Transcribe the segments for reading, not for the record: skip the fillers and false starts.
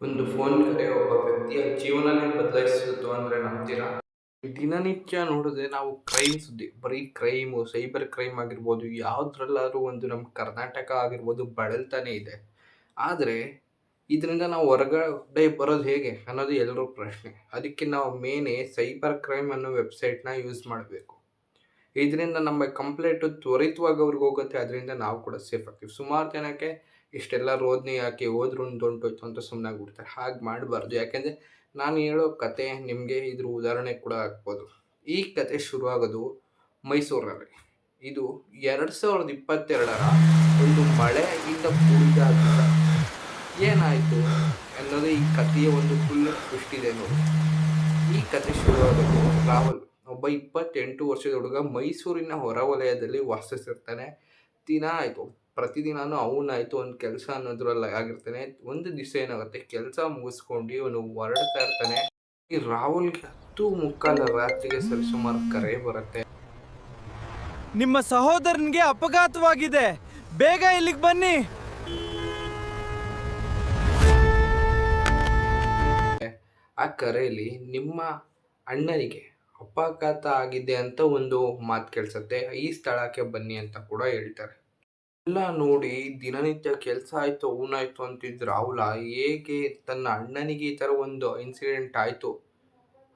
ಒಂದು ಫೋನ್ ಕರೆ ಒಬ್ಬ ವ್ಯಕ್ತಿಯ ಜೀವನನೇ ಬದಲಾಯಿಸಿತು ಅಂದ್ರೆ ನಂಬ್ತೀರಾ? ದಿನನಿತ್ಯ ನೋಡಿದ್ರೆ ನಾವು ಕ್ರೈಮ್ ಸುದ್ದಿ, ಬರೀ ಕ್ರೈಮು, ಸೈಬರ್ ಕ್ರೈಮ್ ಆಗಿರ್ಬೋದು, ಯಾವ್ದ್ರಲ್ಲಾದ್ರೂ ಒಂದು ನಮ್ಮ ಕರ್ನಾಟಕ ಆಗಿರ್ಬೋದು ಬಳಲ್ತಾನೆ ಇದೆ. ಆದರೆ ಇದರಿಂದ ನಾವು ಹೊರಗಡೆ ಬರೋದು ಹೇಗೆ ಅನ್ನೋದು ಎಲ್ಲರ ಪ್ರಶ್ನೆ. ಅದಕ್ಕೆ ನಾವು ಸೈಬರ್ ಕ್ರೈಮ್ ಅನ್ನೋ ವೆಬ್ಸೈಟ್ನ ಯೂಸ್ ಮಾಡಬೇಕು. ಇದರಿಂದ ನಮ್ಮ ಕಂಪ್ಲೇಂಟು ತ್ವರಿತವಾಗಿ ಅವ್ರಿಗೆ ಹೋಗುತ್ತೆ. ಅದರಿಂದ ನಾವು ಕೂಡ ಸೇಫ್ ಆಗ್ತೀವಿ. ಸುಮಾರು ಜನಕ್ಕೆ ಇಷ್ಟೆಲ್ಲ ರೋದನೆ ಯಾಕೆ ಹೋದ್ರು ಹೊಂಟೋಯ್ತು ಅಂತ ಸುಮ್ಮನಾಗ್ಬಿಡ್ತಾರೆ. ಹಾಗೆ ಮಾಡಬಾರ್ದು. ಯಾಕೆಂದರೆ ನಾನು ಹೇಳೋ ಕತೆ ನಿಮಗೆ ಇದ್ರ ಉದಾಹರಣೆ ಕೂಡ ಆಗ್ಬೋದು. ಈ ಕತೆ ಶುರುವಾಗೋದು ಮೈಸೂರಲ್ಲಿ. ಇದು 2022ರ ಒಂದು ಮಳೆಯಿಂದ ಕೂಡಿದಾಗ ಏನಾಯಿತು ಅನ್ನೋದು ಈ ಕಥೆಯ ಒಂದು ಫುಲ್ ಟ್ವಿಸ್ಟ್ ಇದೆ ನೋಡಿ. ಈ ಕತೆ ಶುರುವಾಗೋದು ರಾಹುಲ್ ಒಬ್ಬ 28 ವರ್ಷದ ಹುಡುಗ ಮೈಸೂರಿನ ಹೊರವಲಯದಲ್ಲಿ ವಾಸಿಸಿರ್ತಾನೆ. ಪ್ರತಿದಿನಾನು ಅವನಾಯ್ತು ಒಂದು ಕೆಲಸ ಅನ್ನೋದ್ರಲ್ಲಿ ಆಗಿರ್ತಾನೆ. ಒಂದು ದಿವಸ ಏನಾಗುತ್ತೆ, ಕೆಲಸ ಮುಗಿಸ್ಕೊಂಡು ಇವನು ಹೊರಡ್ತಾ ಇರ್ತಾನೆ. ಈ ರಾಹುಲ್ಗೆ 10:45 ರಾತ್ರಿಗೆ ಸರಿಸುಮಾರು ಕರೆ ಬರುತ್ತೆ. ನಿಮ್ಮ ಸಹೋದರನಿಗೆ ಅಪಘಾತವಾಗಿದೆ, ಬೇಗ ಇಲ್ಲಿಗೆ ಬನ್ನಿ. ಆ ಕರೆಯಲ್ಲಿ ನಿಮ್ಮ ಅಣ್ಣನಿಗೆ ಅಪಘಾತ ಆಗಿದೆ ಅಂತ ಒಂದು ಮಾತು ಕೇಳಿಸುತ್ತೆ. ಈ ಸ್ಥಳಕ್ಕೆ ಬನ್ನಿ ಅಂತ ಕೂಡ ಹೇಳ್ತಾರೆ. ಎಲ್ಲ ನೋಡಿ ದಿನನಿತ್ಯ ಕೆಲಸ ಆಯಿತು ಅವನಾಯ್ತು ಅಂತಿದ್ದು ರಾಹುಲ ಹೇಗೆ ತನ್ನ ಅಣ್ಣನಿಗೆ ಈ ಥರ ಒಂದು ಇನ್ಸಿಡೆಂಟ್ ಆಯಿತು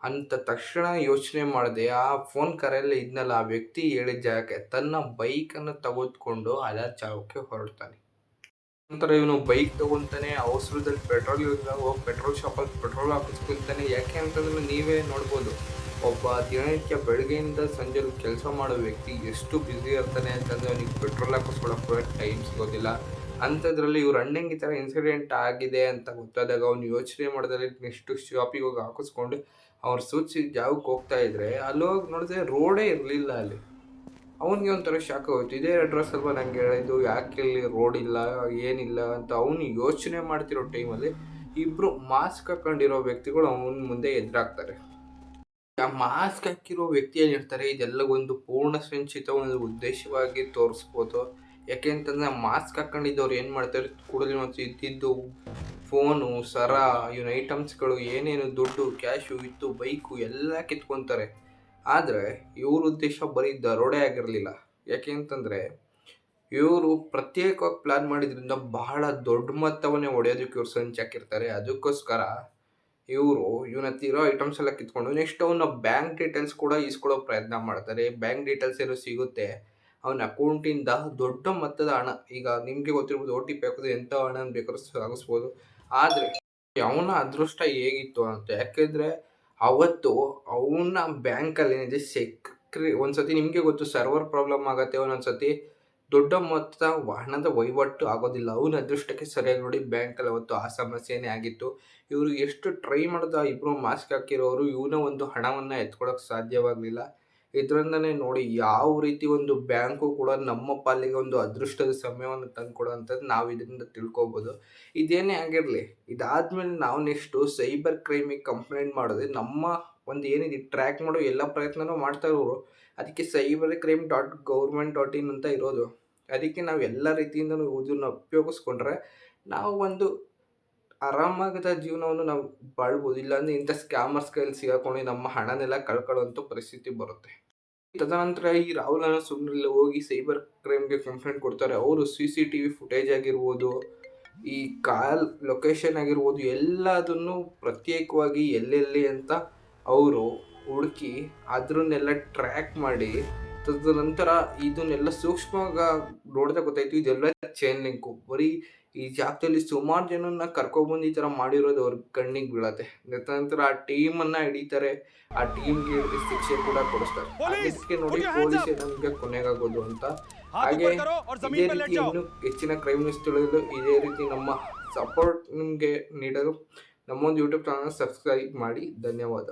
ಅಂತ ತಕ್ಷಣ ಯೋಚನೆ ಮಾಡದೆ ಆ ಫೋನ್ ಕರೆಯಲ್ಲಿ ಇದ್ನಲ್ಲ ಆ ವ್ಯಕ್ತಿ ಹೇಳಿದ ಜಾಗಕ್ಕೆ ತನ್ನ ಬೈಕನ್ನು ತೆಗೆದುಕೊಂಡು ಅದ ಜಾಗಕ್ಕೆ ಹೊರಡ್ತಾನೆ. ನಂತರ ಇವನು ಬೈಕ್ ತಗೊತಾನೆ. ಅವಸರದಲ್ಲಿ ಪೆಟ್ರೋಲ್ ಹೋಗಿ ಪೆಟ್ರೋಲ್ ಶಾಪಲ್ಲಿ ಪೆಟ್ರೋಲ್ ಹಾಕಿಸ್ಕೊತಾನೆ. ಯಾಕೆ ಅಂತಂದ್ರೆ ನೀವೇ ನೋಡ್ಬೋದು, ಒಬ್ಬ ದಿನನಿತ್ಯ ಬೆಳಗ್ಗೆಯಿಂದ ಸಂಜೆ ಕೆಲಸ ಮಾಡೋ ವ್ಯಕ್ತಿ ಎಷ್ಟು ಬ್ಯುಸಿ ಇರ್ತಾನೆ ಅಂತಂದರೆ ಅವನಿಗೆ ಪೆಟ್ರೋಲ್ ಹಾಕಿಸ್ಕೊಳ್ಳೋಕೆ ಕೂಡ ಟೈಮ್ ಸಿಗೋದಿಲ್ಲ. ಅಂಥದ್ರಲ್ಲಿ ಇವ್ರ ಅಣ್ಣಂಗೆ ಈ ಥರ ಇನ್ಸಿಡೆಂಟ್ ಆಗಿದೆ ಅಂತ ಗೊತ್ತಾದಾಗ ಅವ್ನು ಯೋಚನೆ ಮಾಡಿದ್ರೆ ನೆಕ್ಸ್ಟ್ ಶಾಪಿಗೆ ಹೋಗಿ ಹಾಕಿಸ್ಕೊಂಡು ಅವ್ರು ಸೂಚಿಸಿದ ಜಾಗಕ್ಕೆ ಹೋಗ್ತಾ ಇದ್ರೆ ಅಲ್ಲಿ ಹೋಗಿ ನೋಡಿದ್ರೆ ರೋಡೇ ಇರಲಿಲ್ಲ ಅಲ್ಲಿ. ಅವನಿಗೆ ಒಂಥರ ಶಾಕ್ ಆಗೋಯ್ತು. ಇದೇ ಅಡ್ರೆಸ್ ಅಲ್ವಾ ನಂಗೆ ಹೇಳಿದ್ದು, ಯಾಕೆ ಇಲ್ಲಿ ರೋಡ್ ಇಲ್ಲ ಏನಿಲ್ಲ ಅಂತ ಅವನು ಯೋಚನೆ ಮಾಡ್ತಿರೋ ಟೈಮಲ್ಲಿ ಇಬ್ಬರು ಮಾಸ್ಕ್ ಹಾಕೊಂಡಿರೋ ವ್ಯಕ್ತಿಗಳು ಅವನ ಮುಂದೆ ಎದುರಾಗ್ತಾರೆ. ಆ ಮಾಸ್ಕ್ ಹಾಕಿರೋ ವ್ಯಕ್ತಿ ಏನಿರ್ತಾರೆ ಇದೆಲ್ಲ ಒಂದು ಪೂರ್ಣ ಸಂಚಿತ ಒಂದು ಉದ್ದೇಶವಾಗಿ ತೋರಿಸ್ಬೋದು. ಯಾಕೆ ಅಂತಂದರೆ ಮಾಸ್ಕ್ ಹಾಕೊಂಡಿದ್ದವ್ರು ಏನು ಮಾಡ್ತಾರೆ, ಕೂಡಲೇ ಒಂದು ಇದ್ದಿದ್ದು ಫೋನು, ಸರ, ಇವನ್ ಐಟಮ್ಸ್ಗಳು ಏನೇನು ದುಡ್ಡು ಕ್ಯಾಶು ಇತ್ತು, ಬೈಕು ಎಲ್ಲ ಕಿತ್ಕೊತಾರೆ. ಆದರೆ ಇವ್ರ ಉದ್ದೇಶ ಬರೀ ದರೋಡೆ ಆಗಿರಲಿಲ್ಲ. ಯಾಕೆ ಅಂತಂದರೆ ಇವರು ಪ್ರತ್ಯೇಕವಾಗಿ ಪ್ಲ್ಯಾನ್ ಮಾಡಿದ್ರಿಂದ ಬಹಳ ದೊಡ್ಡ ಮೊತ್ತವನ್ನೇ ಹೊಡೆಯೋದಕ್ಕೆ ಇವ್ರು ಸಂಚು ಹಾಕಿರ್ತಾರೆ. ಅದಕ್ಕೋಸ್ಕರ ಇವರು ಇವನ ಹತ್ರ ಇರೋ ಐಟಮ್ಸ್ ಎಲ್ಲ ಕಿತ್ಕೊಂಡು ನೆಕ್ಸ್ಟ್ ಅವನ ಬ್ಯಾಂಕ್ ಡೀಟೇಲ್ಸ್ ಕೂಡ ಇಸ್ಕೊಳ್ಳೋ ಪ್ರಯತ್ನ ಮಾಡ್ತಾರೆ. ಬ್ಯಾಂಕ್ ಡೀಟೇಲ್ಸ್ ಏನೋ ಸಿಗುತ್ತೆ, ಅವನ ಅಕೌಂಟಿಂದ ದೊಡ್ಡ ಮೊತ್ತದ ಹಣ, ಈಗ ನಿಮಗೆ ಗೊತ್ತಿರ್ಬೋದು OTP ಹಾಕಿದ್ರೆ ಎಂಥ ಹಣ ಬೇಕಾದ್ರೂ ಸಾಗಿಸ್ಬೋದು. ಆದರೆ ಅವನ ಅದೃಷ್ಟ ಹೇಗಿತ್ತು ಅಂತ, ಯಾಕೆಂದರೆ ಅವತ್ತು ಅವನ ಬ್ಯಾಂಕಲ್ಲಿ ಏನಿದೆ ಒಂದ್ಸತಿ ನಿಮಗೆ ಗೊತ್ತು ಸರ್ವರ್ ಪ್ರಾಬ್ಲಮ್ ಆಗುತ್ತೆ, ಒಂದೊಂದ್ಸತಿ ದೊಡ್ಡ ಮೊತ್ತದ ಹಣದ ವಹಿವಾಟು ಆಗೋದಿಲ್ಲ. ಅವನ ಅದೃಷ್ಟಕ್ಕೆ ಸರಿಯಾಗಿ ನೋಡಿ ಬ್ಯಾಂಕಲ್ಲಿ ಅವತ್ತು ಆ ಸಮಸ್ಯೆನೇ ಆಗಿತ್ತು. ಇವರು ಎಷ್ಟು ಟ್ರೈ ಮಾಡಿದ ಇಬ್ಬರು ಮಾಸ್ಕ್ ಹಾಕಿರೋರು ಇವನ ಒಂದು ಹಣವನ್ನು ಎತ್ಕೊಳ್ಳೋಕೆ ಸಾಧ್ಯವಾಗಲಿಲ್ಲ. ಇದರಿಂದನೇ ನೋಡಿ ಯಾವ ರೀತಿ ಒಂದು ಬ್ಯಾಂಕು ಕೂಡ ನಮ್ಮ ಪಾಲಿಗೆ ಒಂದು ಅದೃಷ್ಟದ ಸಮಯವನ್ನು ತಂದುಕೊಡೋ ಅಂಥದ್ದು ನಾವು ಇದರಿಂದ ತಿಳ್ಕೊಬೋದು. ಇದೇನೇ ಆಗಿರಲಿ, ಇದಾದಮೇಲೆ ನಾವು ನೆಕ್ಸ್ಟು ಸೈಬರ್ ಕ್ರೈಮಿಗೆ ಕಂಪ್ಲೇಂಟ್ ಮಾಡಿದ್ರೆ ನಮ್ಮ ಒಂದು ಏನಿದೆ ಟ್ರ್ಯಾಕ್ ಮಾಡೋ ಎಲ್ಲ ಪ್ರಯತ್ನನೂ ಮಾಡ್ತಾ ಇರೋರು. ಅದಕ್ಕೆ cybercrime.government.in ಅಂತ ಇರೋದು. ಅದಕ್ಕೆ ನಾವು ಎಲ್ಲ ರೀತಿಯಿಂದನೂ ಇದನ್ನು ಉಪಯೋಗಿಸ್ಕೊಂಡ್ರೆ ನಾವು ಒಂದು ಆರಾಮಾಗದ ಜೀವನವನ್ನು ನಾವು ಬಾಳ್ಬೋದು. ಇಲ್ಲಾಂದರೆ ಇಂಥ ಸ್ಕ್ಯಾಮರ್ಸ್ ಕೈಯಲ್ಲಿ ಸಿಗಾಕೊಂಡು ನಮ್ಮ ಹಣನೆಲ್ಲ ಕಳ್ಕೊಳ್ಳೋಂಥ ಪರಿಸ್ಥಿತಿ ಬರುತ್ತೆ. ತದನಂತರ ಈ ರಾಹುಲನ್ನು ಸುಮ್ಮನೆ ಹೋಗಿ ಸೈಬರ್ ಕ್ರೈಮ್ಗೆ ಕಂಪ್ಲೇಂಟ್ ಕೊಡ್ತಾರೆ. ಅವರು CCTV ಫುಟೇಜ್ ಆಗಿರ್ಬೋದು, ಈ ಕಾಲ್ ಲೊಕೇಶನ್ ಆಗಿರ್ಬೋದು, ಎಲ್ಲದನ್ನು ಪ್ರತ್ಯೇಕವಾಗಿ ಎಲ್ಲೆಲ್ಲಿ ಅಂತ ಅವರು ಹುಡುಕಿ ಅದನ್ನೆಲ್ಲ ಟ್ರ್ಯಾಕ್ ಮಾಡಿ ತದನಂತರ ಇದನ್ನೆಲ್ಲ ಸೂಕ್ಷ್ಮವಾಗಿ ನೋಡಿದ್ರೆ ಗೊತ್ತಾಯ್ತು ಇದೆಲ್ಲ ಚೈನ್ ಲಿಂಕು. ಬರೀ ಈ ಜಾಗದಲ್ಲಿ ಸುಮಾರು ಜನನ್ನ ಕರ್ಕೊಬಂದು ಈ ಥರ ಮಾಡಿರೋದು ಅವ್ರ ಕಣ್ಣಿಗೆ ಬೀಳತ್ತೆ. ನಂತರ ಆ ಟೀಮನ್ನು ಹಿಡಿತಾರೆ, ಆ ಟೀಮ್ಗೆ ಶಿಕ್ಷೆ ಕೂಡ ಕೊಡಿಸ್ತಾರೆ. ಅದಕ್ಕೆ ನೋಡಿ ಪೊಲೀಸ್ ನಮಗೆ ಕೊನೆಗಾಗೋದು ಅಂತ. ಹಾಗೆ ಇದೇ ರೀತಿ ಇನ್ನೂ ಹೆಚ್ಚಿನ ಕ್ರೈಮ್ ನ್ಯೂಸ್ ತಿಳಿಯಲು ಇದೇ ರೀತಿ ನಮ್ಮ ಸಪೋರ್ಟ್ ನಿಮಗೆ ನೀಡಲು ನಮ್ಮೊಂದು ಯೂಟ್ಯೂಬ್ ಚಾನಲ್ ಸಬ್ಸ್ಕ್ರೈಬ್ ಮಾಡಿ. ಧನ್ಯವಾದ.